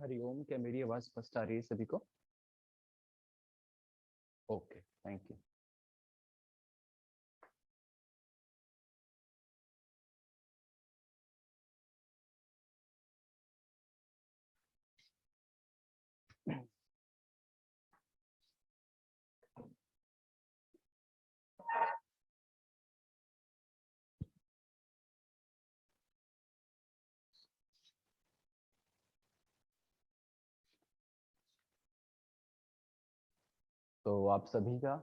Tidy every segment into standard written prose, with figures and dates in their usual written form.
हरिओम। क्या मेरी आवाज स्पष्ट आ रही है सभी को? Okay, thank you. तो आप सभी का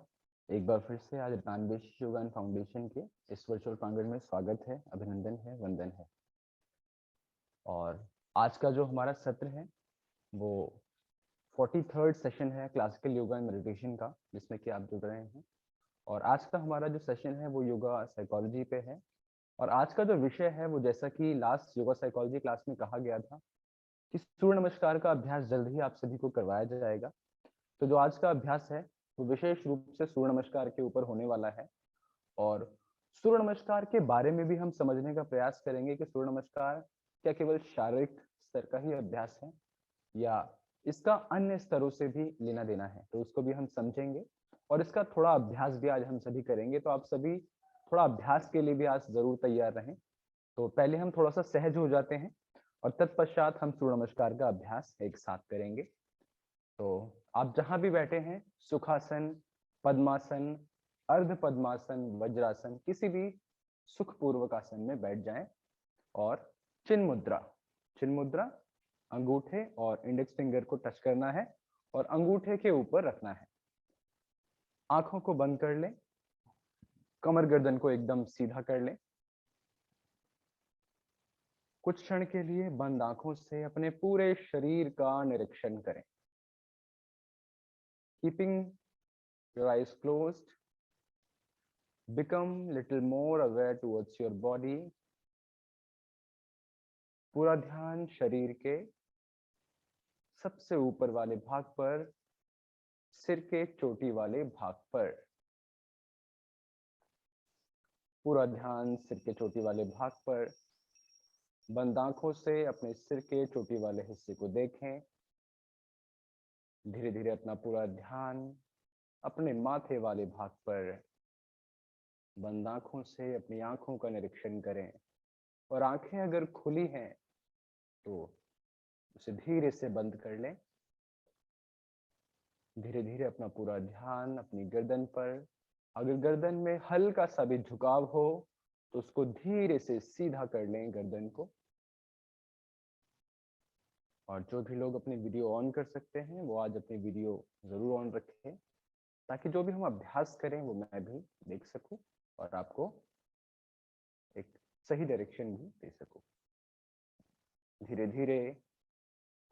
एक बार फिर से आज रत्नान्वेष योगा एंड फाउंडेशन के इस वर्चुअल प्रांगण में स्वागत है, अभिनंदन है, वंदन है। और आज का जो हमारा सत्र है वो 43rd सेशन है क्लासिकल योगा एंड मेडिटेशन का, जिसमें कि आप जुड़ रहे हैं। और आज का हमारा जो सेशन है वो योगा साइकोलॉजी पे है। और आज का जो विषय है वो, जैसा कि लास्ट योगा साइकोलॉजी क्लास में कहा गया था, कि सूर्य नमस्कार का अभ्यास जल्द ही आप सभी को करवाया जाएगा। तो जो आज का अभ्यास है वो विशेष रूप से सूर्य नमस्कार के ऊपर होने वाला है। और सूर्य नमस्कार के बारे में भी हम समझने का प्रयास करेंगे कि सूर्य नमस्कार क्या केवल शारीरिक स्तर का ही अभ्यास है या इसका अन्य स्तरों से भी लेना देना है, तो उसको भी हम समझेंगे। और इसका थोड़ा अभ्यास भी आज हम सभी करेंगे, तो आप सभी थोड़ा अभ्यास के लिए भी आज जरूर तैयार रहें। तो पहले हम थोड़ा सा सहज हो जाते हैं और तत्पश्चात हम सूर्य नमस्कार का अभ्यास एक साथ करेंगे। तो आप जहां भी बैठे हैं, सुखासन, पद्मासन, अर्ध पद्मासन, वज्रासन, किसी भी सुखपूर्वक आसन में बैठ जाएं। और चिन्ह मुद्रा, चिन्ह मुद्रा, अंगूठे और इंडेक्स फिंगर को टच करना है और अंगूठे के ऊपर रखना है। आंखों को बंद कर लें, कमर गर्दन को एकदम सीधा कर लें। कुछ क्षण के लिए बंद आंखों से अपने पूरे शरीर का निरीक्षण करें। Keeping your eyes closed, become little more aware towards your body। पूरा ध्यान शरीर के सबसे ऊपर वाले भाग पर, सिर के चोटी वाले भाग पर। पूरा ध्यान सिर के चोटी वाले भाग पर। बंद आंखों से अपने सिर के चोटी वाले हिस्से को देखें। धीरे धीरे अपना पूरा ध्यान अपने माथे वाले भाग पर। बंद आंखों से अपनी आंखों का निरीक्षण करें। और आंखें अगर खुली हैं तो उसे धीरे से बंद कर लें। धीरे धीरे अपना पूरा ध्यान अपनी गर्दन पर। अगर गर्दन में हल्का सा भी झुकाव हो तो उसको धीरे से सीधा कर लें गर्दन को। और जो भी लोग अपनी वीडियो ऑन कर सकते हैं वो आज अपनी वीडियो जरूर ऑन रखें, ताकि जो भी हम अभ्यास करें वो मैं भी देख सकूं और आपको एक सही डायरेक्शन भी दे सकूं। धीरे धीरे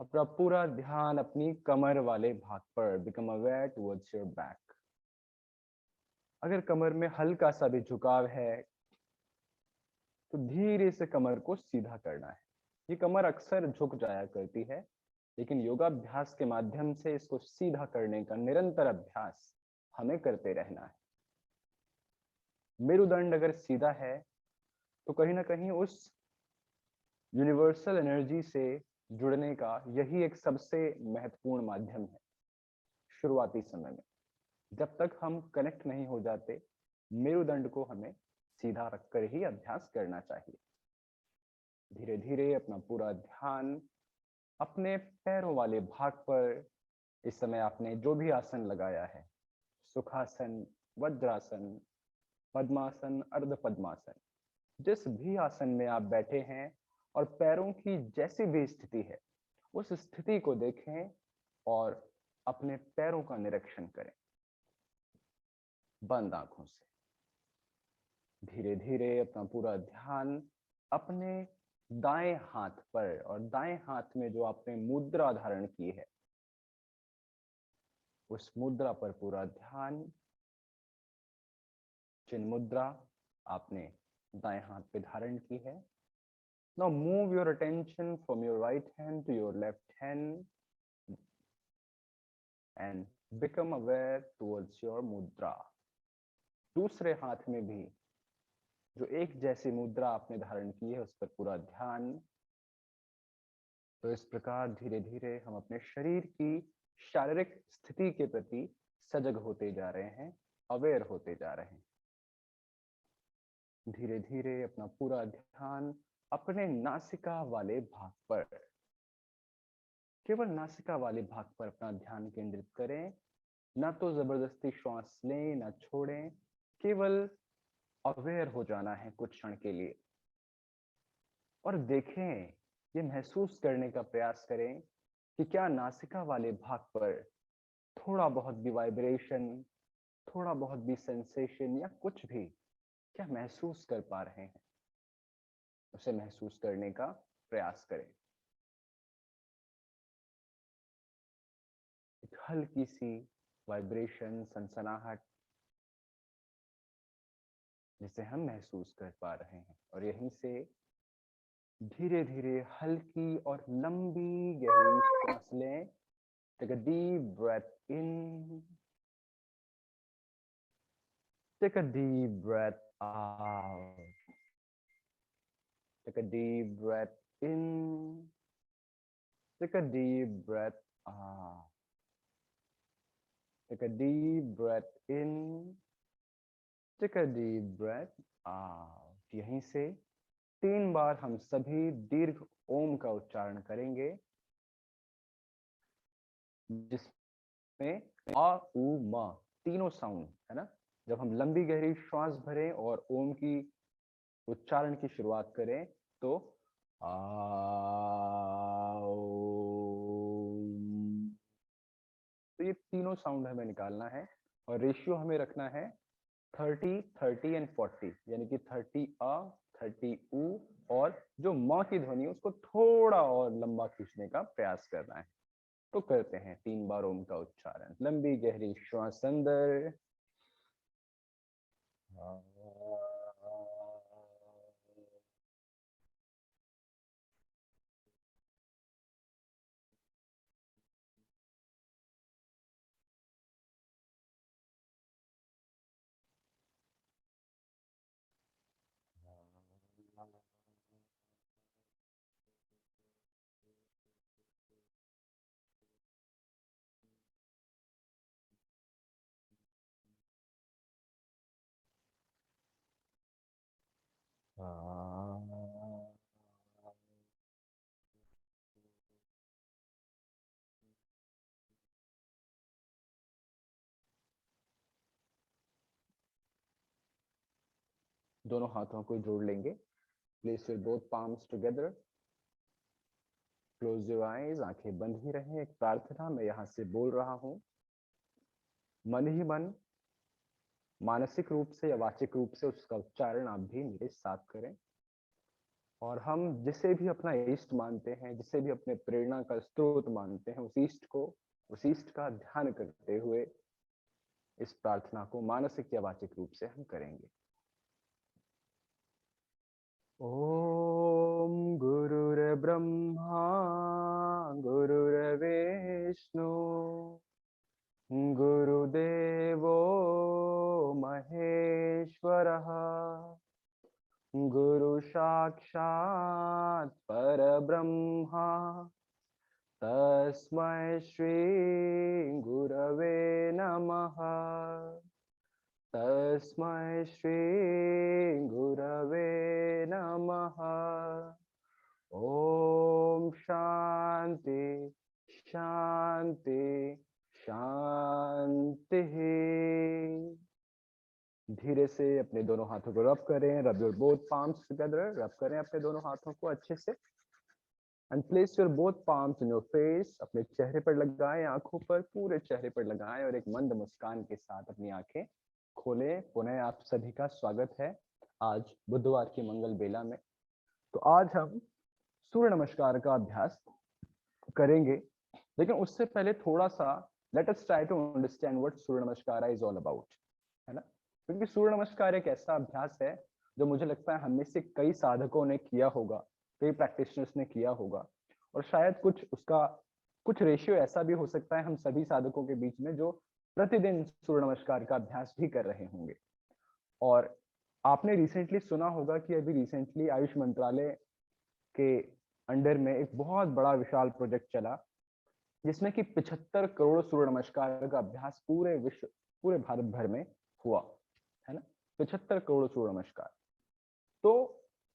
अपना पूरा ध्यान अपनी कमर वाले भाग पर, become aware towards your back. अगर कमर में हल्का सा भी झुकाव है तो धीरे से कमर को सीधा करना है। ये कमर अक्सर झुक जाया करती है, लेकिन योगाभ्यास के माध्यम से इसको सीधा करने का निरंतर अभ्यास हमें करते रहना है। मेरुदंड अगर सीधा है तो कहीं ना कहीं उस यूनिवर्सल एनर्जी से जुड़ने का यही एक सबसे महत्वपूर्ण माध्यम है। शुरुआती समय में जब तक हम कनेक्ट नहीं हो जाते, मेरुदंड को हमें सीधा रखकर ही अभ्यास करना चाहिए। धीरे धीरे अपना पूरा ध्यान अपने पैरों वाले भाग पर। इस समय आपने जो भी आसन लगाया है, सुखासन, वज्रासन, पद्मासन, अर्ध पद्मासन, जिस भी आसन में आप बैठे हैं और पैरों की जैसी भी स्थिति है, उस स्थिति को देखें और अपने पैरों का निरीक्षण करें बंद आंखों से। धीरे धीरे अपना पूरा ध्यान अपने दाएं हाथ पर, और दाएं हाथ में जो आपने मुद्रा धारण की है उस मुद्रा पर पूरा ध्यान। चिन्ह मुद्रा आपने दाएं हाथ पे धारण की है। Now move your attention from your right hand to your left hand and become aware towards your मुद्रा। दूसरे हाथ में भी जो एक जैसी मुद्रा आपने धारण की है उस पर पूरा ध्यान। तो इस प्रकार धीरे धीरे हम अपने शरीर की शारीरिक स्थिति के प्रति सजग होते जा रहे हैं, अवेयर होते जा रहे हैं। धीरे धीरे अपना पूरा ध्यान अपने नासिका वाले भाग पर, केवल नासिका वाले भाग पर अपना ध्यान केंद्रित करें। ना तो जबरदस्ती श्वास लें ना छोड़ें, केवल अवेयर हो जाना है कुछ क्षण के लिए। और देखें, ये महसूस करने का प्रयास करें कि क्या नासिका वाले भाग पर थोड़ा बहुत भी वाइब्रेशन, थोड़ा बहुत भी सेंसेशन या कुछ भी क्या महसूस कर पा रहे हैं। उसे महसूस करने का प्रयास करें। एक हल्की सी वाइब्रेशन, सनसनाहट जिसे हम महसूस कर पा रहे हैं। और यहीं से धीरे धीरे हल्की और लंबी गहरी सांस लें। Take a deep breath in, take a deep breath out, take a deep breath in, take a deep breath out, take a deep breath in, take a deep breath out. यहीं से 3 बार हम सभी दीर्घ ओम का उच्चारण करेंगे, जिसमें आ उ म तीनों साउंड है ना। जब हम लंबी गहरी श्वास भरें और ओम की उच्चारण की शुरुआत करें तो आ, तो ये तीनों साउंड हमें निकालना है। और रेशियो हमें रखना है 30, 30 एंड 40, यानी कि 30 अ, 30 उ, और जो म की ध्वनि है उसको थोड़ा और लंबा खींचने का प्रयास करना है। तो करते हैं 3 बार ओम का उच्चारण। लंबी गहरी श्वास अंदर, दोनों हाथों को जोड़ लेंगे। Place your both palms together, close your eyes, आंखें बंद ही रहें। एक प्रार्थना मैं यहाँ से बोल रहा हूँ, मन ही मन, मानसिक रूप से या वाचिक रूप से उसका उच्चारण आप भी मेरे साथ करें। और हम जिसे भी अपना इष्ट मानते हैं, जिसे भी अपने प्रेरणा का स्रोत मानते हैं, उस इष्ट को, उस इष्ट का ध्यान करते हुए इस प्रार्थना को मानसिक या वाचिक रूप से हम करेंगे। ओम गुरुर्ब्रह्मा गुरुर्विष्णु गुरुदेवो महेश्वरः गुरु साक्षात् परब्रह्मा तस्मै श्री गुरवे नमः, तस्मै श्री गुरवे नमः। ओम शांति शांति शांति। धीरे से अपने दोनों हाथों को रब करें। Rub your both palms together, रब करें अपने दोनों हाथों को अच्छे से। And place your both palms in your face, अपने चेहरे पर लगाएं, आंखों पर, पूरे चेहरे पर लगाएं और एक मंद मुस्कान के साथ अपनी आंखें खोलें। पुनः आप सभी का स्वागत है आज बुधवार की मंगल बेला में। तो आज हम सूर्य नमस्कार का अभ्यास करेंगे, लेकिन उससे पहले थोड़ा सा let us try to understand what Surya Namaskar is all about, है ना। क्योंकि सूर्य नमस्कार एक ऐसा अभ्यास है जो मुझे लगता है हम में से कई साधकों ने किया होगा, कई प्रैक्टिशनर्स ने किया होगा, और शायद कुछ उसका कुछ रेशियो ऐसा भी हो सकता है हम सभी साधकों के बीच में जो प्रतिदिन सूर्य नमस्कार का अभ्यास भी कर रहे होंगे। और आपने रिसेंटली सुना होगा कि अभी रिसेंटली आयुष मंत्रालय के अंडर में एक बहुत बड़ा विशाल प्रोजेक्ट चला, जिसमें कि 75 करोड़ सूर्य नमस्कार का अभ्यास पूरे भारत भर में हुआ, है ना। 75 करोड़ सूर्य नमस्कार। तो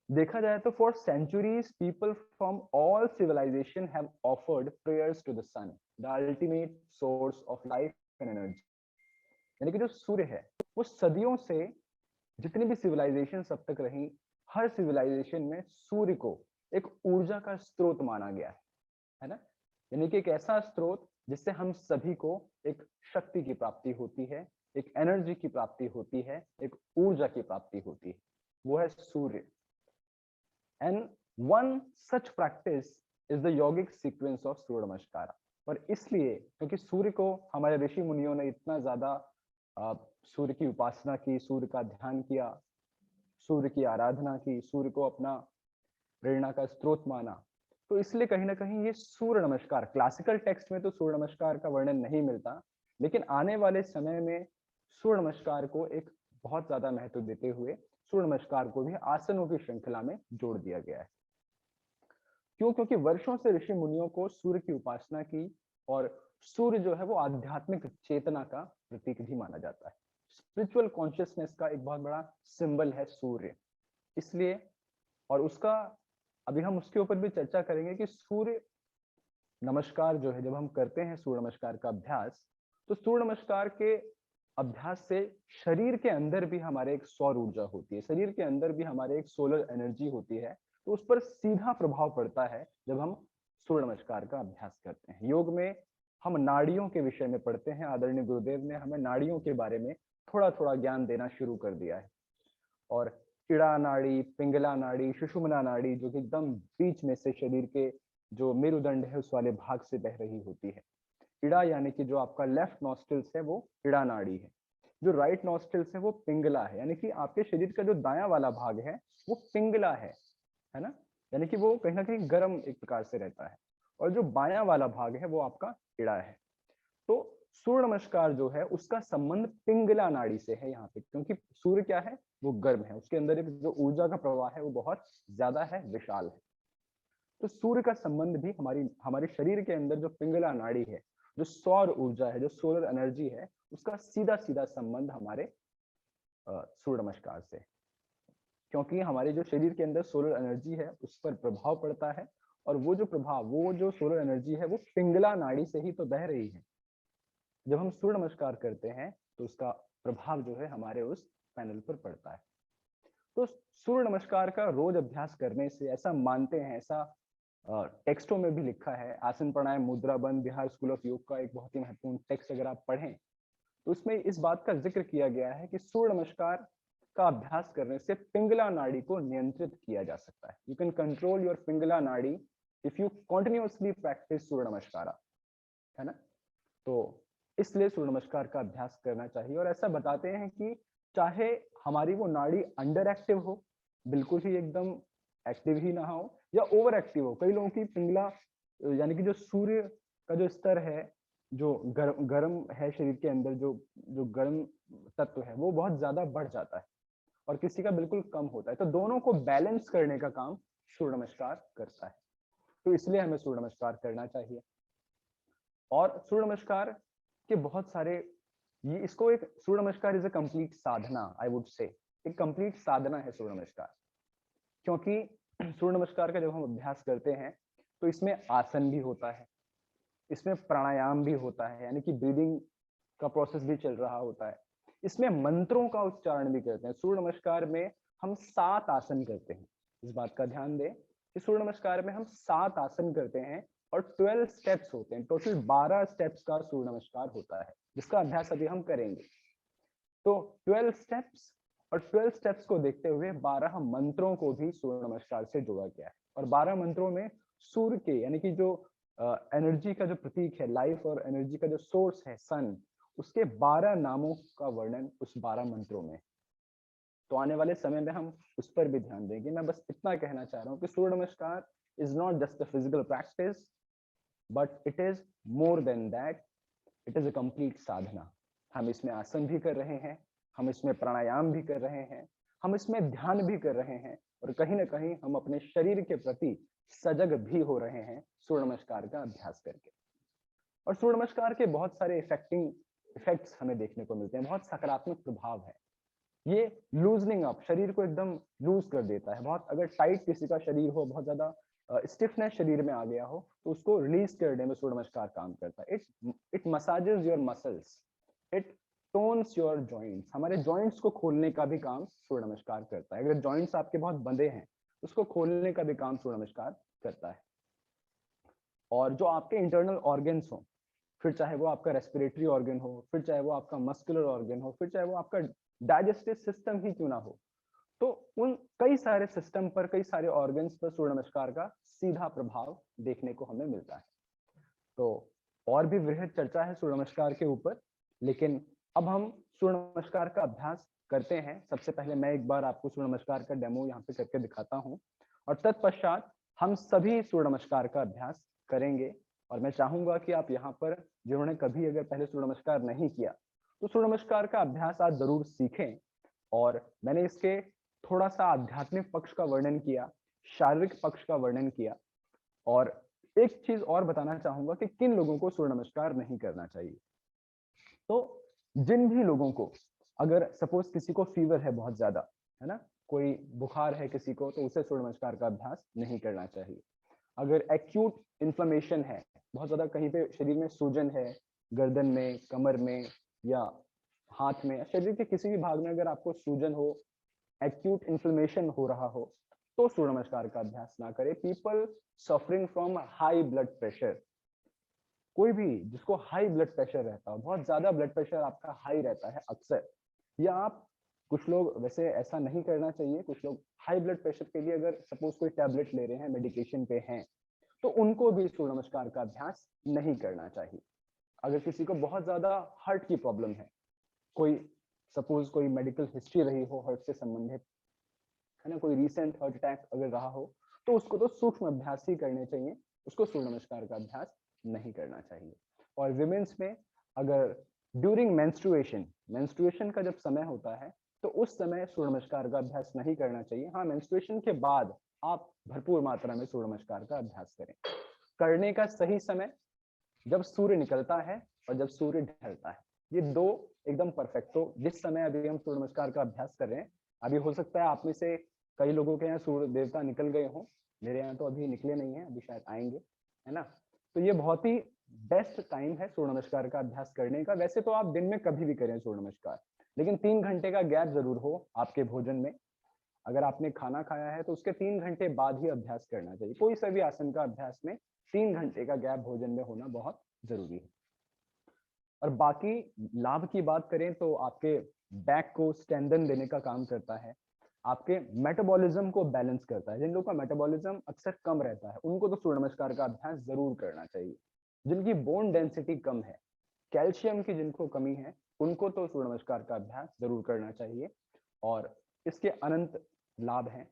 देखा जाए तो for centuries people from all civilisation have offered prayers to the sun, the ultimate source of life and energy. यानी कि जो सूर्य है वो सदियों से जितनी भी सिविलाइजेशन अब तक रही, हर सिविलाइजेशन में सूर्य को एक ऊर्जा का स्रोत माना गया है ना। यानी कि एक ऐसा स्रोत जिससे हम सभी को एक शक्ति की प्राप्ति होती है, एक एनर्जी की प्राप्ति होती है, एक ऊर्जा की प्राप्ति होती है, वो है सूर्य। And one such practice is the yogic sequence of Surya Namaskar. और इसलिए क्योंकि सूर्य को हमारे ऋषि मुनियों ने इतना ज्यादा सूर्य की उपासना की, सूर्य का ध्यान किया, सूर्य की आराधना की, सूर्य को अपना प्रेरणा का स्रोत माना, तो इसलिए कहीं ना कहीं ये सूर्य नमस्कार, क्लासिकल टेक्स्ट में तो सूर्य नमस्कार का वर्णन नहीं मिलता, लेकिन आने वाले समय में सूर्य नमस्कार को एक बहुत ज्यादा महत्व देते हुए सूर्य नमस्कार को भी आसनों की श्रृंखला में जोड़ दिया गया है। क्यों? क्योंकि वर्षों से ऋषि मुनियों को सूर्य की उपासना की, और सूर्य जो है वो आध्यात्मिक चेतना का प्रतीक भी माना जाता है। स्पिरिचुअल कॉन्शियसनेस का एक बहुत बड़ा सिंबल है सूर्य, इसलिए। और उसका अभी हम उसके ऊपर भी चर्चा करेंगे कि सूर्य नमस्कार जो है, जब हम करते हैं सूर्य नमस्कार का अभ्यास, तो सूर्य नमस्कार के अभ्यास से शरीर के अंदर भी हमारे एक सौर ऊर्जा होती है, शरीर के अंदर भी हमारे एक सोलर एनर्जी होती है, तो उस पर सीधा प्रभाव पड़ता है जब हम सूर्य नमस्कार का अभ्यास करते हैं। योग में हम नाड़ियों के विषय में पढ़ते हैं, आदरणीय गुरुदेव ने हमें नाड़ियों के बारे में थोड़ा थोड़ा ज्ञान देना शुरू कर दिया है। और इड़ा नाड़ी, पिंगला नाड़ी, सुषुम्ना नाड़ी, जो कि एकदम बीच में से शरीर के जो मेरुदंड है उस वाले भाग से बह रही होती है। इड़ा यानी कि जो आपका लेफ्ट नॉस्ट्रिल्स है वो इड़ा नाड़ी है, जो राइट नॉस्ट्रिल्स है वो पिंगला है, यानी कि आपके शरीर का जो दायां वाला भाग है वो पिंगला है ना। यानी कि वो कहीं ना कहीं गर्म एक प्रकार से रहता है, और जो बायां वाला भाग है वो आपका इड़ा है। तो सूर्य नमस्कार जो है उसका संबंध पिंगला नाड़ी से है यहाँ पे, क्योंकि सूर्य क्या है, वो गर्म है, उसके अंदर एक जो ऊर्जा का प्रवाह है वो बहुत ज्यादा है, विशाल है। तो सूर्य का संबंध भी हमारे शरीर के अंदर जो पिंगला नाड़ी है, जो सौर ऊर्जा है, जो सोलर एनर्जी है, उसका सीधा सीधा संबंध हमारे सूर्य नमस्कार से, क्योंकि हमारे जो शरीर के अंदर सोलर एनर्जी है उस पर प्रभाव पड़ता है, और वो जो प्रभाव, वो जो सोलर एनर्जी है वो पिंगला नाड़ी से ही तो बह रही है। जब हम सूर्य नमस्कार करते हैं तो उसका प्रभाव जो है हमारे उस पैनल पर पड़ता है। तो सूर्य नमस्कार का रोज अभ्यास करने से, ऐसा मानते हैं, ऐसा टेक्स्टों में भी लिखा है, आसन प्राणायाम मुद्रा बंद बिहार स्कूल ऑफ योग का एक बहुत ही महत्वपूर्ण टेक्स्ट अगर आप पढ़ें तो उसमें इस बात का जिक्र किया गया है कि सूर्य नमस्कार का अभ्यास करने से पिंगला नाड़ी को नियंत्रित किया जा सकता है। You can control your Pingala नाड़ी इफ यू कंटिन्यूअसली प्रैक्टिस सूर्य नमस्कार, है ना। तो इसलिए सूर्य नमस्कार का अभ्यास करना चाहिए। और ऐसा बताते हैं कि चाहे हमारी वो नाड़ी अंडर एक्टिव हो, बिल्कुल ही एकदम एक्टिव ही ना हो, या ओवर एक्टिव हो। कई लोगों की पिंगला यानी कि जो सूर्य का जो स्तर है, जो गर्म है शरीर के अंदर, जो जो गर्म तत्व है वो बहुत ज्यादा बढ़ जाता है, और किसी का बिल्कुल कम होता है। तो दोनों को बैलेंस करने का काम सूर्य नमस्कार करता है, तो इसलिए हमें सूर्य नमस्कार करना चाहिए। और सूर्य नमस्कार के बहुत सारे, ये इसको एक सूर्य Namaskar is a complete Sadhana, I would say एक कंप्लीट साधना है सूर्य नमस्कार। क्योंकि सूर्य नमस्कार का जब हम अभ्यास करते हैं तो इसमें आसन भी होता है, इसमें प्राणायाम भी होता है, यानी कि ब्रीदिंग का प्रोसेस भी चल रहा होता है, इसमें मंत्रों का उच्चारण भी करते हैं। सूर्य नमस्कार में हम 7 आसन करते हैं, इस बात का ध्यान दें कि सूर्य नमस्कार में हम 7 आसन करते हैं और 12 स्टेप्स होते हैं। टोटल 12 स्टेप्स का सूर्य नमस्कार होता है, जिसका अभ्यास अभी हम करेंगे। तो 12 स्टेप्स, और 12 स्टेप्स को देखते हुए 12 मंत्रों को भी सूर्य नमस्कार से जोड़ा गया है। और 12 मंत्रों में सूर्य के, यानी कि जो एनर्जी का जो प्रतीक है, लाइफ और एनर्जी का जो सोर्स है, सन, उसके 12 नामों का वर्णन उस 12 मंत्रों में। तो आने वाले समय में हम उस पर भी ध्यान देंगे। मैं बस इतना कहना चाह रहा हूँ कि Surya Namaskar is not just a physical practice, but it is more than that, it is a complete sadhana. हम इसमें आसन भी कर रहे हैं, हम इसमें प्राणायाम भी कर रहे हैं, हम इसमें ध्यान भी कर रहे हैं, और कहीं ना कहीं हम अपने शरीर के प्रति सजग भी हो रहे हैं सूर्य नमस्कार का अभ्यास करके। और सूर्य नमस्कार के बहुत सारे इफेक्ट्स हमें देखने को मिलते हैं, बहुत सकारात्मक प्रभाव है। ये लूजनिंग अप, शरीर को एकदम लूज कर देता है। बहुत अगर टाइट किसी का शरीर हो, बहुत ज्यादा स्टिफनेस शरीर में आ गया हो, तो उसको रिलीज करने में सूर्य नमस्कार काम करता है। It massages your muscles, it tones your joints. हमारे जॉइंट्स को खोलने का भी काम सूर्य नमस्कार करता है। अगर जॉइंट्स आपके बहुत बंधे हैं, उसको खोलने का भी काम सूर्य नमस्कार करता है। और जो आपके इंटरनल ऑर्गन्स हो, फिर चाहे वो आपका रेस्पिरेटरी ऑर्गन हो, फिर चाहे वो आपका मस्कुलर ऑर्गन हो, फिर चाहे वो आपका डाइजेस्टिव सिस्टम ही क्यों ना हो, तो उन कई सारे सिस्टम पर, कई सारे ऑर्गन्स पर सूर्य नमस्कार का सीधा प्रभाव देखने को हमें मिलता है। तो और भी वृहद चर्चा है सूर्य नमस्कार के ऊपर, लेकिन अब हम सूर्य नमस्कार का अभ्यास करते हैं। सबसे पहले मैं एक बार आपको सूर्य नमस्कार का डेमो यहाँ पे करके दिखाता हूँ, और तत्पश्चात हम सभी सूर्य नमस्कार का अभ्यास करेंगे। और मैं चाहूंगा कि आप यहाँ पर जिन्होंने कभी अगर पहले सूर्य नमस्कार नहीं किया, तो सूर्य नमस्कार का अभ्यास आज जरूर सीखें। और मैंने इसके थोड़ा सा आध्यात्मिक पक्ष का वर्णन किया, शारीरिक पक्ष का वर्णन किया, और एक चीज और बताना चाहूंगा कि किन लोगों को सूर्य नमस्कार नहीं करना चाहिए। तो जिन भी लोगों को, अगर सपोज किसी को फीवर है बहुत ज्यादा, है ना, कोई बुखार है किसी को, तो उसे सूर्य नमस्कार का अभ्यास नहीं करना चाहिए। अगर एक्यूट इन्फ्लेमेशन है, बहुत ज्यादा कहीं पे शरीर में सूजन है, गर्दन में, कमर में, या हाथ में, शरीर के किसी भी भाग में अगर आपको सूजन हो, एक्यूट इन्फ्लेमेशन हो रहा हो, तो सूर्य नमस्कार का अभ्यास ना करें। People suffering from high blood pressure, कोई भी जिसको हाई ब्लड प्रेशर रहता हो, बहुत ज्यादा ब्लड प्रेशर आपका हाई रहता है अक्सर, या आप, कुछ लोग, वैसे ऐसा नहीं करना चाहिए, कुछ लोग हाई ब्लड प्रेशर के लिए अगर सपोज कोई टैबलेट ले रहे हैं, मेडिकेशन पे हैं, तो उनको भी सूर्य नमस्कार का अभ्यास नहीं करना चाहिए। अगर किसी को बहुत ज्यादा हार्ट की प्रॉब्लम है, कोई सपोज कोई मेडिकल हिस्ट्री रही हो हार्ट से संबंधित, है ना, कोई रिसेंट हार्ट अटैक अगर रहा हो, तो उसको तो सूक्ष्म अभ्यास ही करने चाहिए, उसको सूर्य नमस्कार का अभ्यास नहीं करना चाहिए। और विमेंस में अगर ड्यूरिंग मेंस्ट्रुएशन का जब समय होता है, तो उस समय सूर्य नमस्कार का अभ्यास नहीं करना चाहिए। हाँ, मेंस्ट्रुएशन के बाद आप भरपूर मात्रा में सूर्य नमस्कार का अभ्यास करें। करने का सही समय जब सूर्य निकलता है और जब सूर्य ढलता है, ये दो एकदम परफेक्ट। तो जिस समय अभी हम सूर्य नमस्कार का अभ्यास कर रहे हैं, अभी हो सकता है आप में से कई लोगों के यहाँ सूर्य देवता निकल गए हों, मेरे यहाँ तो अभी निकले नहीं है, अभी शायद आएंगे, है ना। तो ये बहुत ही बेस्ट टाइम है सूर्य नमस्कार का अभ्यास करने का। वैसे तो आप दिन में कभी भी करें सूर्य नमस्कार, लेकिन 3 घंटे का गैप जरूर हो आपके भोजन में। अगर आपने खाना खाया है तो उसके 3 घंटे बाद ही अभ्यास करना चाहिए। कोई सा भी आसन का अभ्यास में 3 घंटे का गैप भोजन में होना बहुत जरूरी है। और बाकी लाभ की बात करें तो आपके बैक को स्ट्रेंथन देने का काम करता है, आपके मेटाबॉलिज्म को बैलेंस करता है। जिन लोगों का मेटाबॉलिज्म अक्सर कम रहता है, उनको तो सूर्य नमस्कार का अभ्यास जरूर करना चाहिए। जिनकी बोन डेंसिटी कम है, कैल्शियम की जिनको कमी है, उनको तो सूर्य नमस्कार का अभ्यास जरूर करना चाहिए। और इसके अनंत लाभ हैं,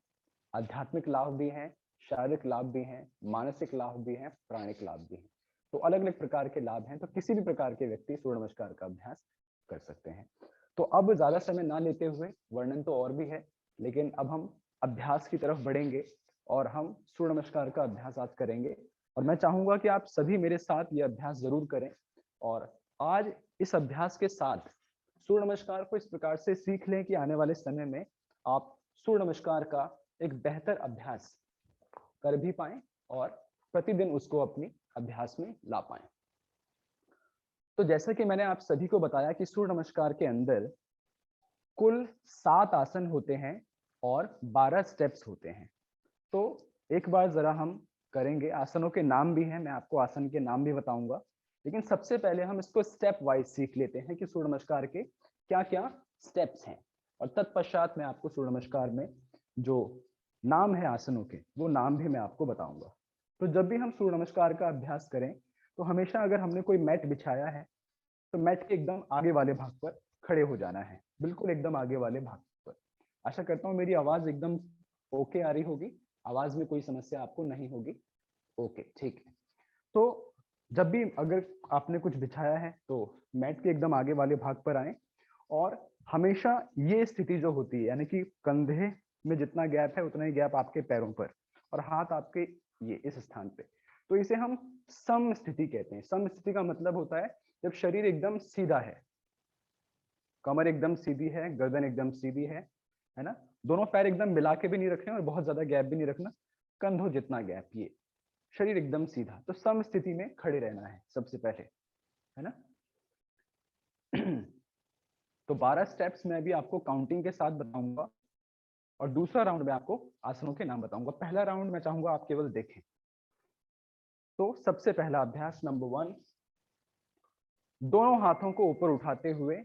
आध्यात्मिक लाभ भी हैं, शारीरिक लाभ भी हैं, मानसिक लाभ भी हैं, प्राणिक लाभ भी हैं। तो अलग अलग प्रकार के लाभ हैं, तो किसी भी प्रकार के व्यक्ति सूर्य नमस्कार का अभ्यास कर सकते हैं। तो अब ज्यादा समय ना लेते हुए, वर्णन तो और भी है, लेकिन अब हम अभ्यास की तरफ बढ़ेंगे और हम सूर्य नमस्कार का अभ्यास आज करेंगे। और मैं चाहूंगा कि आप सभी मेरे साथ ये अभ्यास जरूर करें। और आज इस अभ्यास के साथ सूर्य नमस्कार को इस प्रकार से सीख लें कि आने वाले समय में आप सूर्य नमस्कार का एक बेहतर अभ्यास कर भी पाएं और प्रतिदिन उसको अपनी अभ्यास में ला पाएं। तो जैसा कि मैंने आप सभी को बताया कि सूर्य नमस्कार के अंदर कुल 7 आसन होते हैं और 12 स्टेप्स होते हैं। तो एक बार जरा हम करेंगे, आसनों के नाम भी हैं, मैं आपको आसन के नाम भी बताऊंगा, लेकिन सबसे पहले हम इसको स्टेप वाइज सीख लेते हैं कि सूर्य नमस्कार के क्या क्या स्टेप्स हैं। और तत्पश्चात मैं आपको सूर्य नमस्कार में जो नाम है आसनों के, वो नाम भी मैं आपको बताऊंगा। तो जब भी हम सूर्य नमस्कार का अभ्यास करें, तो हमेशा अगर हमने कोई मैट बिछाया है, तो मैट के एकदम आगे वाले भाग पर खड़े हो जाना है, बिल्कुल एकदम आगे वाले भाग पर। आशा करता हूँ मेरी आवाज एकदम ओके आ रही होगी, आवाज में कोई समस्या आपको नहीं होगी। ओके, ठीक है। तो जब भी अगर आपने कुछ बिछाया है, तो मैट के एकदम आगे वाले भाग पर आए, और हमेशा ये स्थिति जो होती है, यानी कि कंधे में जितना गैप है उतना ही गैप आपके पैरों पर, और हाथ आपके ये इस स्थान पे। तो इसे हम सम स्थिति कहते हैं। सम स्थिति का मतलब होता है जब शरीर एकदम सीधा है, कमर एकदम सीधी है, गर्दन एकदम सीधी है ना, दोनों पैर एकदम मिला के भी नहीं रखने और बहुत ज्यादा गैप भी नहीं रखना, कंधों जितना गैप, ये शरीर एकदम सीधा। तो सम स्थिति में खड़े रहना है सबसे पहले, है ना। तो 12 स्टेप्स मैं भी आपको काउंटिंग के साथ बताऊंगा, और दूसरा राउंड में आपको आसनों के नाम बताऊंगा। पहला राउंड मैं चाहूंगा आप केवल देखें। तो सबसे पहला अभ्यास नंबर 1, दोनों हाथों को ऊपर उठाते हुए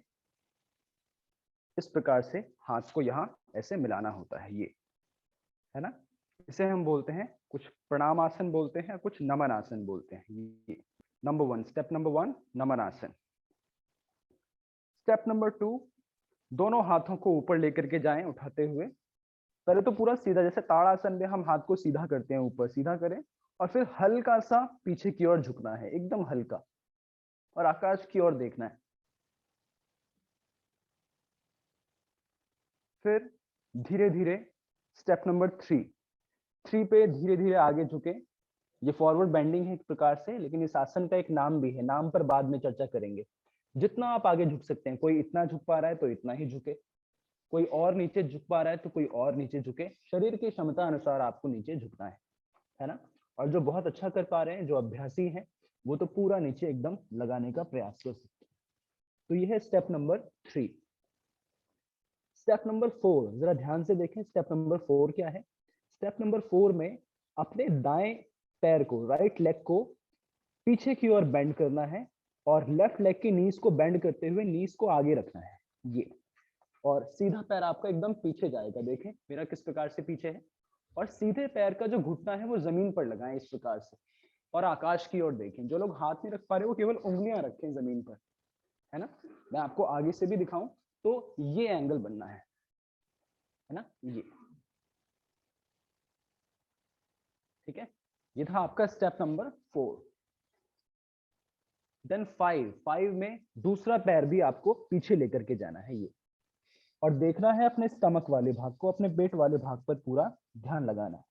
इस प्रकार से हाथ को यहाँ ऐसे मिलाना होता है, ये है ना। इसे हम बोलते हैं, कुछ प्रणाम आसन बोलते हैं, कुछ नमन आसन बोलते हैं। ये नंबर 1, स्टेप नंबर 1 नमन आसन। स्टेप नंबर 2, दोनों हाथों को ऊपर लेकर के जाएं उठाते हुए। पहले तो पूरा सीधा, जैसे ताड़ासन में हम हाथ को सीधा करते हैं, ऊपर सीधा करें, और फिर हल्का सा पीछे की ओर झुकना है, एकदम हल्का, और आकाश की ओर देखना है। फिर धीरे धीरे स्टेप नंबर 3 पे धीरे धीरे आगे झुके। ये फॉरवर्ड बेंडिंग है एक प्रकार से, लेकिन इस आसन का एक नाम भी है, नाम पर बाद में चर्चा करेंगे। जितना आप आगे झुक सकते हैं, कोई इतना झुक पा रहा है तो इतना ही झुके, कोई और नीचे झुक पा रहा है तो कोई और नीचे झुके, शरीर की क्षमता अनुसार आपको नीचे झुकना है ना। और जो बहुत अच्छा कर पा रहे हैं, जो अभ्यासी हैं, वो तो पूरा नीचे एकदम लगाने का प्रयास कर सकते हैं। तो ये है स्टेप नंबर 3। स्टेप नंबर 4 जरा ध्यान से देखें, स्टेप नंबर 4 क्या है। स्टेप नंबर 4 में अपने दाएं पैर को, राइट लेग को पीछे की ओर बेंड करना है, और लेफ्ट लेग की नीज को बेंड करते हुए नीज को आगे रखना है, ये, और सीधा पैर आपका एकदम पीछे जाएगा। देखें मेरा किस प्रकार से पीछे है, और सीधे पैर का जो घुटना है वो जमीन पर लगाएं इस प्रकार से, और आकाश की ओर देखें। जो लोग हाथ नहीं रख पा रहे वो केवल उंगलियां रखें जमीन पर, है ना। मैं आपको आगे से भी दिखाऊं तो ये एंगल बनना है ना, ये, ठीक है। ये था आपका स्टेप नंबर 4। देन 5 में दूसरा पैर भी आपको पीछे लेकर के जाना है, ये, और देखना है अपने स्टमक वाले भाग को, अपने पेट वाले भाग पर पूरा ध्यान लगाना है।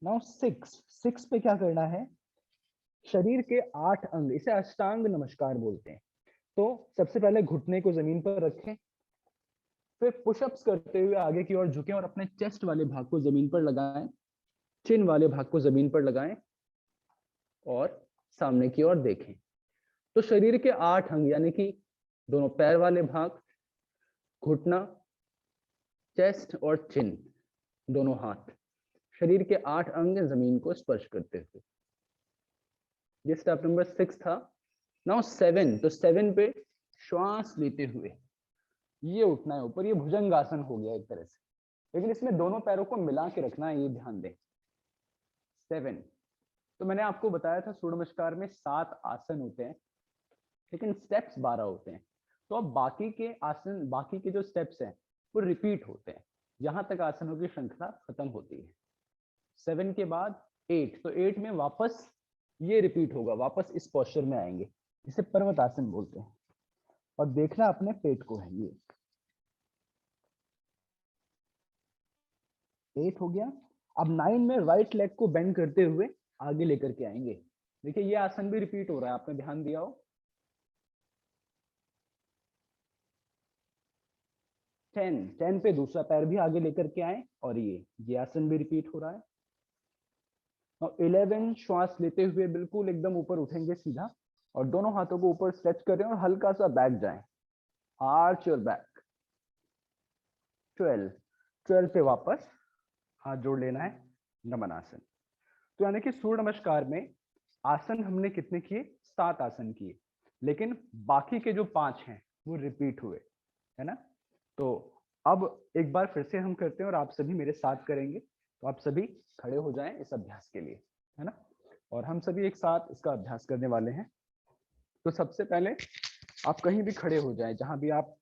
नाउ 6 पे क्या करना है, शरीर के 8 अंग, इसे अष्टांग नमस्कार बोलते हैं। तो सबसे पहले घुटने को जमीन पर रखें, फिर पुशअप्स करते हुए आगे की ओर झुकें और अपने चेस्ट वाले भाग को जमीन पर लगाएं, चिन वाले भाग को जमीन पर लगाएं और सामने की ओर देखें। तो शरीर के 8 अंग, यानी कि दोनों पैर वाले भाग, घुटना, चेस्ट और चिन, दोनों हाथ, शरीर के 8 अंग जमीन को स्पर्श करते हुए। ये स्टेप नंबर 6 था। नाउ 7, तो 7 पे श्वास लेते हुए ये उठना है ऊपर, ये भुजंगासन हो गया एक तरह से, लेकिन इसमें दोनों पैरों को मिला के रखना है, ये ध्यान दें। 7, तो मैंने आपको बताया था सूर्य नमस्कार में 7 आसन होते हैं, लेकिन स्टेप्स 12 होते हैं। तो अब बाकी के आसन, बाकी के जो स्टेप्स हैं वो रिपीट होते हैं, यहां तक आसनों की श्रृंखला खत्म होती है। 7 के बाद 8, तो 8 में वापस ये रिपीट होगा, वापस इस पोस्चर में आएंगे, इसे पर्वत आसन बोलते हैं। और देखना अपने पेट को है, ये 8 हो गया। अब 9 में राइट लेग को बेंड करते हुए आगे लेकर के आएंगे। देखिए ये आसन भी रिपीट हो रहा है, आपने ध्यान दिया हो। 10 पे दूसरा पैर भी आगे लेकर के आए, और ये आसन भी रिपीट हो रहा है। और 11 श्वास लेते हुए बिल्कुल एकदम ऊपर उठेंगे सीधा, और दोनों हाथों को ऊपर स्ट्रेच करें और हल्का सा बैक जाएं, आर्च योर बैक। 12 पे वापस हाथ जोड़ लेना है, नमन आसन। तो यानी कि सूर्य नमस्कार में आसन हमने कितने किए, 7 आसन किए, लेकिन बाकी के जो 5 हैं वो रिपीट हुए, है ना। तो अब एक बार फिर से हम करते हैं और आप सभी मेरे साथ करेंगे। तो आप सभी खड़े हो जाएं इस अभ्यास के लिए, है ना, और हम सभी एक साथ इसका अभ्यास करने वाले हैं। तो सबसे पहले आप कहीं भी खड़े हो जाएं, जहां भी आप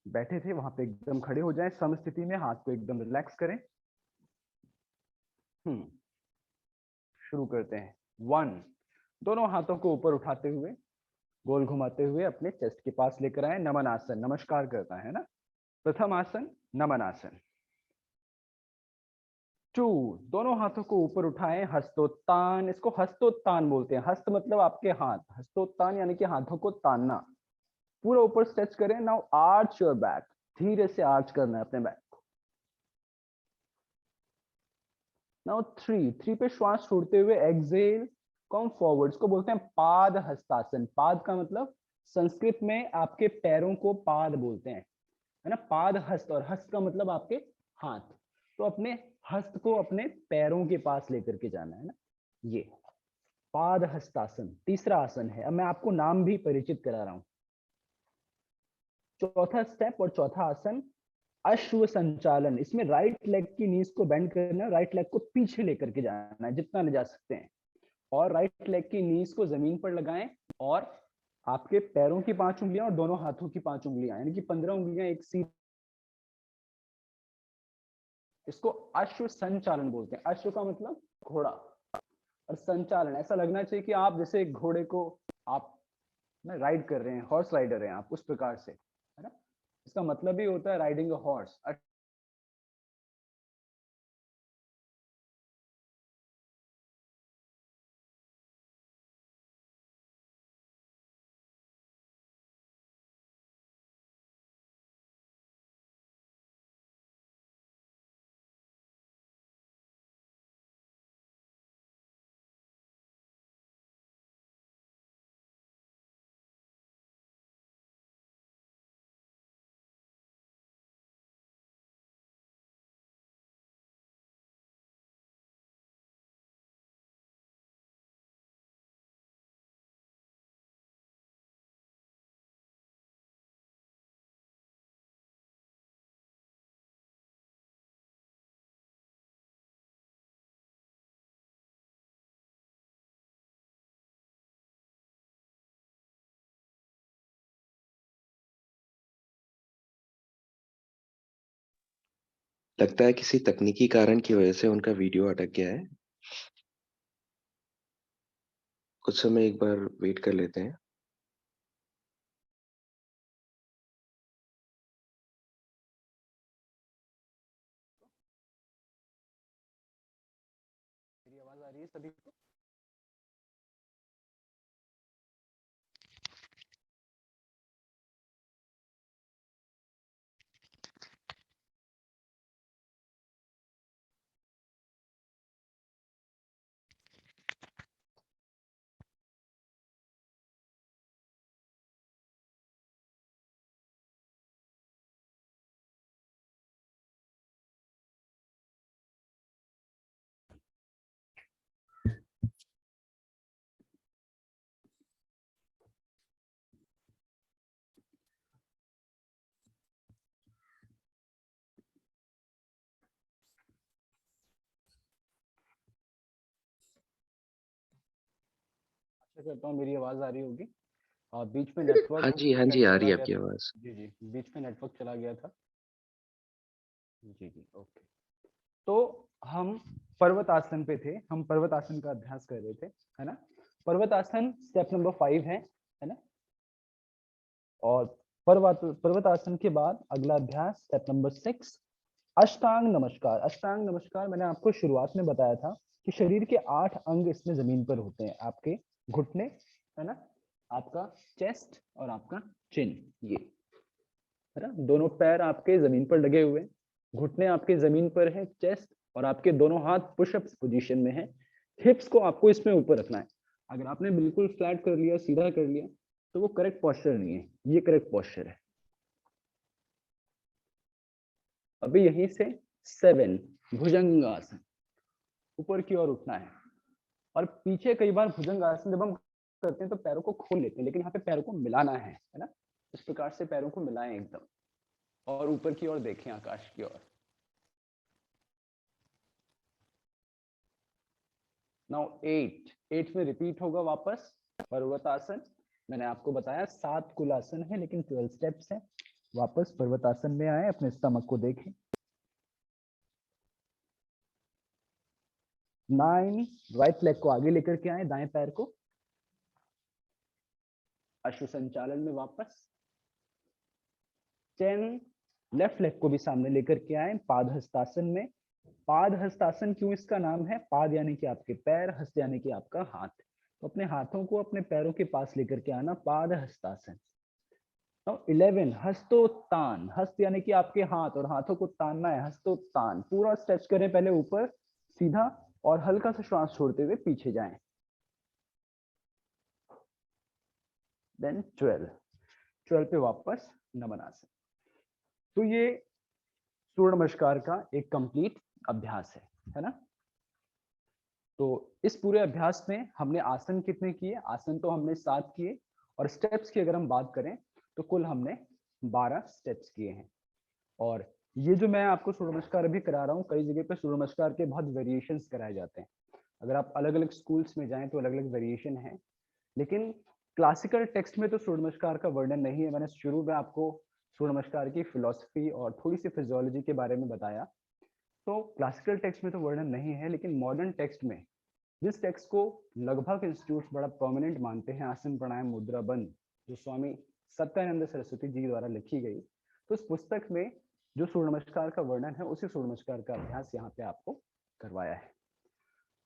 बैठे थे वहां पे एकदम खड़े हो जाएं, सम स्थिति में हाथ को एकदम रिलैक्स करें। शुरू करते हैं। 1, दोनों हाथों को ऊपर उठाते हुए गोल घुमाते हुए अपने चेस्ट के पास लेकर आए, नमन आसन, नमस्कार करता है ना। प्रथम आसन नमन आसन। 2, दोनों हाथों को ऊपर उठाएं, हस्तोत्तान, इसको हस्तोत्तान बोलते हैं। हस्त मतलब आपके हाथ, हस्तोत्तान यानी कि हाथों को तानना। पूरा ऊपर स्ट्रेच करें। नाउ आर्च योर बैक, धीरे से आर्च करना है अपने बैक को। नाउ 3 पे श्वास छोड़ते हुए एक्सेल, कम फॉरवर्ड, इसको बोलते हैं पाद हस्तासन। पाद का मतलब संस्कृत में आपके पैरों को पाद बोलते हैं, है ना। पाद हस्त, और हस्त का मतलब आपके हाथ। तो अपने हस्त को अपने पैरों के पास लेकर के जाना है ना, ये पाद हस्तासन तीसरा आसन है। अब मैं आपको नाम भी परिचित करा रहा हूं। चौथा स्टेप और चौथा आसन अश्व संचालन। इसमें राइट लेग की नीज को बेंड करना है, राइट लेग को पीछे लेकर के जाना है जितना ले जा सकते हैं, और राइट लेग की नीज को जमीन पर लगाएं, और आपके पैरों की 5 उंगलियां और दोनों हाथों की 5 उंगलियां, यानी कि 15 उंगलियां एक सी। इसको अश्व संचालन बोलते हैं। अश्व का मतलब घोड़ा, और संचालन ऐसा लगना चाहिए कि आप जैसे एक घोड़े को आप ना राइड कर रहे हैं, हॉर्स राइडर हैं आप, उस प्रकार से, है ना। इसका मतलब ही होता है राइडिंग अ हॉर्स। लगता है किसी तकनीकी कारण की वजह से उनका वीडियो अटक गया है। कुछ समय एक बार वेट कर लेते हैं। मेरी आवाज आ रही है सभी को? आशा करता हूँ मेरी आवाज आ रही होगी। बीच में नेटवर्क हाँ जी, आ चला रही है गया आपकी था। आवाज। जी जी, बीच में नेटवर्क चला गया था। जी जी, ओके। तो हम पर्वत आसन पे थे, हम पर्वत आसन का अभ्यास कर रहे थे, है ना। पर्वत आसन स्टेप नंबर 5 है ना। और पर्वत आसन के बाद अगला अभ्यास स्टेप नंबर 6 अष्टांग नमस्कार। अष्टांग नमस्कार मैंने आपको शुरुआत में बताया था कि शरीर के 8 अंग इसमें जमीन पर होते हैं। आपके घुटने, है ना, आपका चेस्ट और आपका चिन, ये, है ना। दोनों पैर आपके जमीन पर लगे हुए हैं, घुटने आपके जमीन पर है, चेस्ट और आपके दोनों हाथ पुशअप पोजीशन में है। हिप्स को आपको इसमें ऊपर रखना है। अगर आपने बिल्कुल फ्लैट कर लिया, सीधा कर लिया, तो वो करेक्ट पोस्चर नहीं है, ये करेक्ट पोस्चर है। अभी यहीं से 7 भुजंगासन, ऊपर की ओर उठना है। और पीछे कई बार भुजंगासन जब हम करते हैं तो पैरों को खोल लेते हैं, लेकिन यहाँ पे पैरों को मिलाना है ना। इस प्रकार से पैरों को मिलाएं एकदम, और ऊपर की ओर देखें, आकाश की ओर। नाउ 8 में रिपीट होगा वापस पर्वतासन। मैंने आपको बताया 7 कुल आसन है, लेकिन 12 स्टेप्स हैं। वापस पर्वतासन में आए, अपने स्टमक को देखें। 9 राइट लेग को आगे लेकर के आए, दाएं पैर को। अश्व संचालन में वापस। 10 लेफ्ट लेग को भी सामने लेकर के आए पाद हस्तासन में। पाद हस्तासन क्यों इसका नाम है? पाद यानी कि आपके पैर, हस्त यानी कि आपका हाथ। तो अपने हाथों को अपने पैरों के पास लेकर के आना, पाद हस्तासन। 11 हस्तोत्तान। हस्त यानी कि आपके हाथ और हाथों को तानना है, हस्तोत्तान। पूरा स्ट्रेच करें पहले ऊपर सीधा और हल्का सा श्वास छोड़ते हुए पीछे जाएं। देन 12 पे वापस नमन आसन। तो ये सूर्य नमस्कार का एक कंप्लीट अभ्यास है ना। तो इस पूरे अभ्यास में हमने आसन कितने किए? आसन तो हमने 7 किए, और स्टेप्स की अगर हम बात करें तो कुल हमने 12 स्टेप्स किए हैं। और ये जो मैं आपको सूर्य नमस्कार अभी करा रहा हूँ, कई जगह पे सूर्य नमस्कार के बहुत वेरिएशंस कराए जाते हैं। अगर आप अलग अलग स्कूल्स में जाएं तो अलग अलग वेरिएशन है, लेकिन क्लासिकल टेक्स्ट में तो सूर्य नमस्कार का वर्णन नहीं है। मैंने शुरू में आपको सूर्य नमस्कार की फिलॉसफी और थोड़ी सी फिजियोलॉजी के बारे में बताया। तो क्लासिकल टेक्स्ट में तो वर्णन नहीं है, लेकिन मॉडर्न टेक्स्ट में, जिस टेक्स्ट को लगभग इंस्टीट्यूट बड़ा प्रोमिनेंट मानते हैं, आसन प्राणायाम मुद्रा बंद, जो स्वामी सत्यानंद सरस्वती जी द्वारा लिखी गई, तो उस पुस्तक में जो सूर्य नमस्कार का वर्णन है, उसी सूर्य नमस्कार का अभ्यास यहाँ पे आपको करवाया है।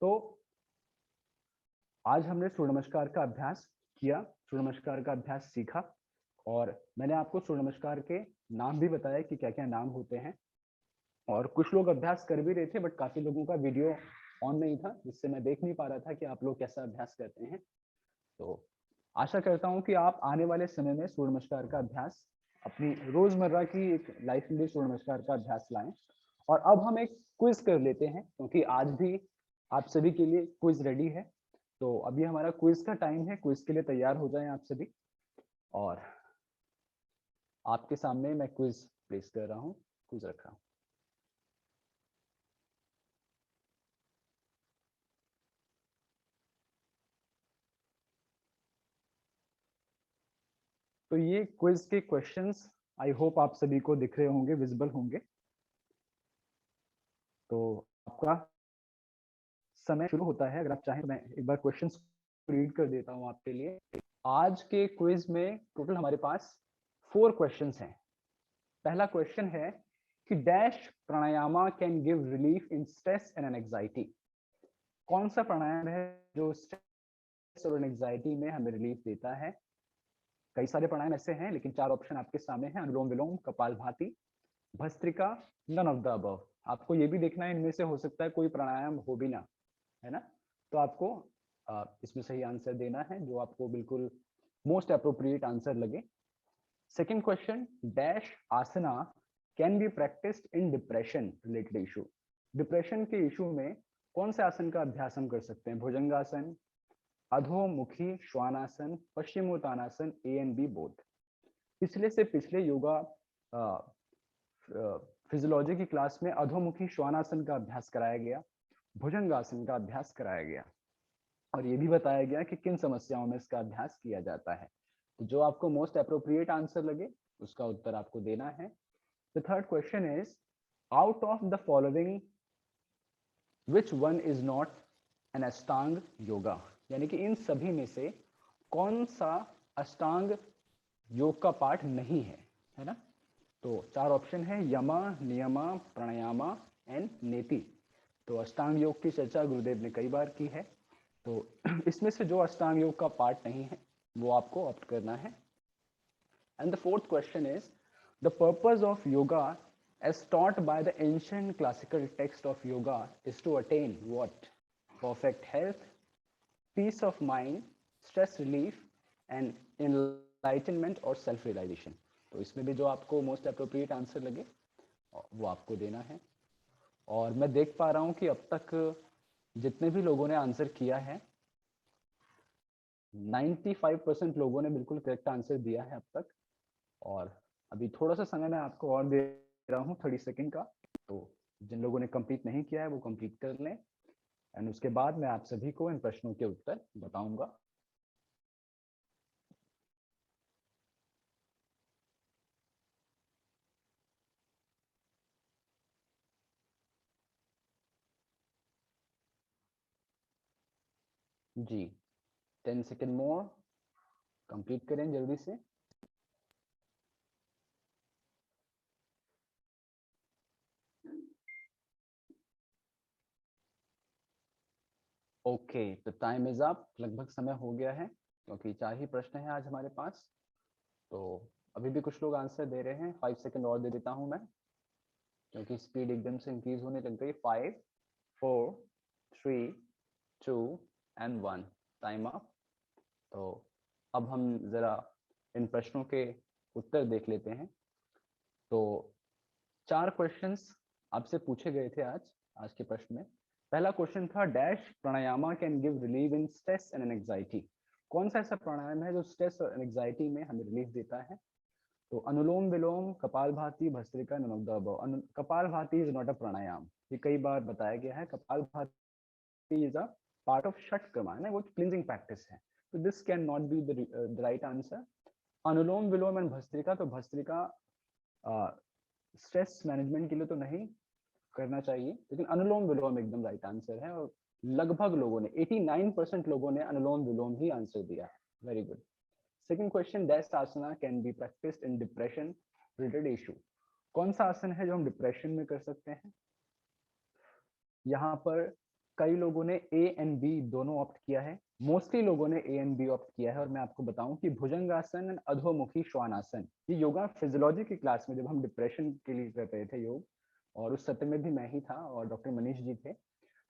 तो आज हमने सूर्य नमस्कार का अभ्यास किया, सूर्य नमस्कार का अभ्यास सीखा, और मैंने आपको सूर्य नमस्कार के नाम भी बताया कि क्या क्या नाम होते हैं। और कुछ लोग अभ्यास कर भी रहे थे, बट काफी लोगों का वीडियो ऑन नहीं था, जिससे मैं देख नहीं पा रहा था कि आप लोग कैसा अभ्यास करते हैं। तो आशा करता हूं कि आप आने वाले समय में सूर्य नमस्कार का अभ्यास अपनी रोजमर्रा की एक लाइफ में सूर्य नमस्कार का अभ्यास लाएं। और अब हम एक क्विज कर लेते हैं, क्योंकि आज भी आप सभी के लिए क्विज रेडी है। तो अभी हमारा क्विज का टाइम है, क्विज के लिए तैयार हो जाएं आप सभी। और आपके सामने मैं क्विज प्लेस कर रहा हूँ, क्विज रख रहा हूँ। तो ये क्विज के क्वेश्चंस आई होप आप सभी को दिख रहे होंगे, विजिबल होंगे। तो आपका समय शुरू होता है। अगर आप चाहें तो मैं एक बार क्वेश्चंस रीड कर देता हूं आपके लिए। आज के क्विज में टोटल हमारे पास 4 क्वेश्चंस हैं। पहला क्वेश्चन है कि dash pranayama can give relief in stress and anxiety. कौन सा प्राणायाम है जो स्ट्रेस और एंजाइटी में हमें रिलीफ देता है? कई सारे प्राणायाम ऐसे हैं, लेकिन 4 ऑप्शन आपके सामने हैं। Anulom Vilom, Kapalbhati, Bhastrika, none of the above. आपको ये भी देखना है, इनमें से हो सकता है कोई प्राणायाम हो भी ना, है ना। तो आपको इसमें सही आंसर देना है, जो आपको बिल्कुल मोस्ट अप्रोप्रिएट आंसर लगे। Second question, dash Asna can be practised in depression related issue. Depression के इशू में कौन से आसन का अभ्यास हम कर सकते हैं? Bhujangasana, Adhomukhi Svanasana, Paschimottanasana, A and B both. पिछले से पिछले योगा फिजियोलॉजी की क्लास में अधोमुखी श्वानासन का अभ्यास कराया गया, भुजंगासन का अभ्यास कराया गया, और ये भी बताया गया कि किन समस्याओं में इसका अभ्यास किया जाता है। तो जो आपको मोस्ट अप्रोप्रिएट आंसर लगे उसका उत्तर आपको देना है। The third question is, out of the following which one is not an अष्टांग योगा। यानी कि इन सभी में से कौन सा अष्टांग योग का पार्ट नहीं है ना। तो 4 ऑप्शन है, यमा, नियमा, प्राणायामा एंड नेति। तो अष्टांग योग की चर्चा गुरुदेव ने कई बार की है। तो इसमें से जो अष्टांग योग का पार्ट नहीं है वो आपको ऑप्ट करना है। And the fourth question is, the purpose of yoga as taught by the ancient classical text of yoga is to attain what? Perfect health, peace of mind, stress relief and enlightenment or self realization। तो इसमें भी जो आपको most appropriate answer लगे वो आपको देना है। और मैं देख पा रहा हूं कि अब तक जितने भी लोगों ने आंसर किया है, 95% लोगों ने बिल्कुल करेक्ट आंसर दिया है अब तक। और अभी थोड़ा सा समय मैं आपको और दे रहा हूँ, 30 सेकेंड का। तो जिन लोगों ने कंप्लीट नहीं किया है वो कंप्लीट कर लें, एंड उसके बाद मैं आप सभी को इन प्रश्नों के उत्तर बताऊंगा। जी, 10 सेकेंड मोर। कंप्लीट करें जल्दी से। ओके, तो टाइम इज अप, लगभग समय हो गया है, क्योंकि 4 ही प्रश्न हैं आज हमारे पास। तो अभी भी कुछ लोग आंसर दे रहे हैं, 5 सेकंड और दे देता हूं मैं, क्योंकि स्पीड एकदम से इंक्रीज होने लग गई। 5 4 3 2 एंड 1, टाइम अप। तो अब हम जरा इन प्रश्नों के उत्तर देख लेते हैं। तो 4 क्वेश्चंस आपसे पूछे गए थे आज के प्रश्न में। पहला क्वेश्चन था dash pranayama can give relief in stress and anxiety. कौन सा ऐसा प्राणायाम है जो स्ट्रेस और एंजाइटी में हमें रिलीफ देता है? तो Anulom Vilom, Kapalbhati, Bhastrika, none of the above. Kapalbhati is not a pranayama, ये कई बार बताया गया है। Kapalbhati is a part of Shat Karman है, वो क्लींजिंग प्रैक्टिस है। तो this can not be the right answer. Anulom Vilom and Bhastrika, तो भस्त्रिका स्ट्रेस मैनेजमेंट के लिए तो नहीं करना चाहिए, लेकिन अनुलोम विलोम एकदम राइट आंसर है। और लगभग लोगों ने 89% लोगों ने अनुलोम विलोम ही आंसर दिया है। Very good. Second question, dash Asna can be practised in depression related issue. कौन सा आसन है जो हम डिप्रेशन में कर सकते हैं? यहाँ पर कई लोगों ने ए एंड बी दोनों ऑप्ट किया है, मोस्टली लोगों ने ए एंड बी ऑप्ट किया है। और मैं आपको बताऊं कि भुजंगासन एंड अधोमुखी श्वानासन, ये योगा फिजियोलॉजी की क्लास में जब हम डिप्रेशन के लिए कर रहे थे योग, और उस सत्र में भी मैं ही था और डॉक्टर मनीष जी थे,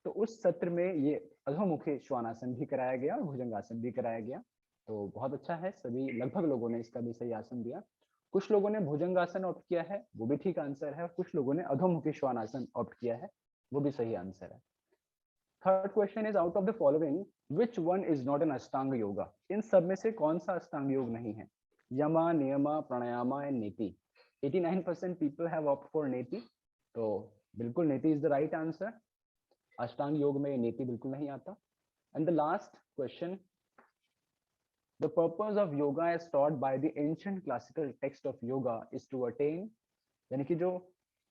तो उस सत्र में ये अधोमुखी श्वानासन भी कराया गया और भुजंगासन भी कराया गया। तो बहुत अच्छा है, सभी लगभग लोगों ने इसका भी सही आसन दिया। कुछ लोगों ने भुजंगासन ऑप्ट किया है, वो भी ठीक आंसर है, और कुछ लोगों ने अधोमुखी श्वानासन ऑप्ट किया है, वो भी सही आंसर है। Third question is out of the following which one is not an अष्टांग योगा। इन सब में से कौन सा अष्टांग योग नहीं है? यमा, नियमा, प्राणायामा एंड नीति। 89% पीपल हैव ऑप्ट फॉर नीति, तो बिल्कुल नीति इज द राइट आंसर। अष्टांग योग में नीति बिल्कुल नहीं आता। And the last question, the purpose of yoga as taught by the ancient classical text of yoga is to attain, यानी कि जो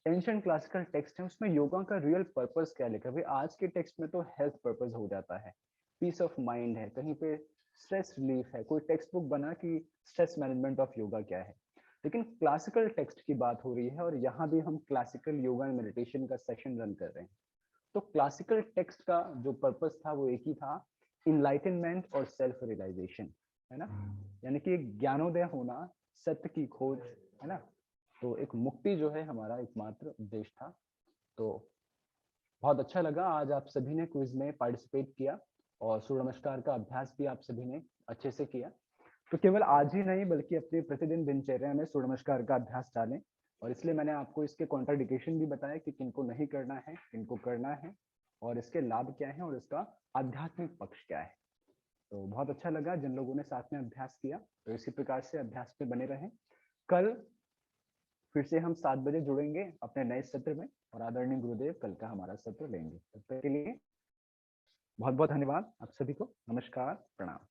एंशिएंट क्लासिकल टेक्स्ट है उसमें योगा का रियल पर्पस क्या लिखा है? भाई आज के टेक्स्ट में तो हेल्थ पर्पस हो जाता है, पीस ऑफ माइंड है, कहीं पे स्ट्रेस रिलीफ है, कोई टेक्स्ट बुक बना कि स्ट्रेस मैनेजमेंट ऑफ योगा क्या है। लेकिन क्लासिकल टेक्स्ट की बात हो रही है, और यहाँ भी हम क्लासिकल योगा एंड मेडिटेशन का सेशन रन कर रहे हैं। तो क्लासिकल टेक्स्ट का जो पर्पस था वो एक ही था, इनलाइटनमेंट और सेल्फ रियलाइजेशन, है ना, यानी कि ज्ञानोदय होना, सत्य की खोज, है ना। तो एक मुक्ति जो है हमारा एकमात्र उद्देश्य था। तो बहुत अच्छा लगा आज आप सभी ने क्विज में पार्टिसिपेट किया, और सूर्य नमस्कार का अभ्यास भी आप सभी ने अच्छे से किया। तो केवल आज ही नहीं बल्कि अपने प्रतिदिन दिनचर्या में सूर्य नमस्कार का अभ्यास डालें, और इसलिए मैंने आपको इसके कॉन्ट्राडिकेशन भी बताया कि किनको नहीं करना है, किनको करना है, और इसके लाभ क्या है और इसका आध्यात्मिक पक्ष क्या है। तो बहुत अच्छा लगा जिन लोगों ने साथ में अभ्यास किया, तो इसी प्रकार से अभ्यास में बने रहें। कल फिर से हम 7 बजे जुड़ेंगे अपने नए सत्र में, और आदरणीय गुरुदेव कल का हमारा सत्र लेंगे। तब तक के लिए बहुत बहुत धन्यवाद आप सभी को। नमस्कार, प्रणाम।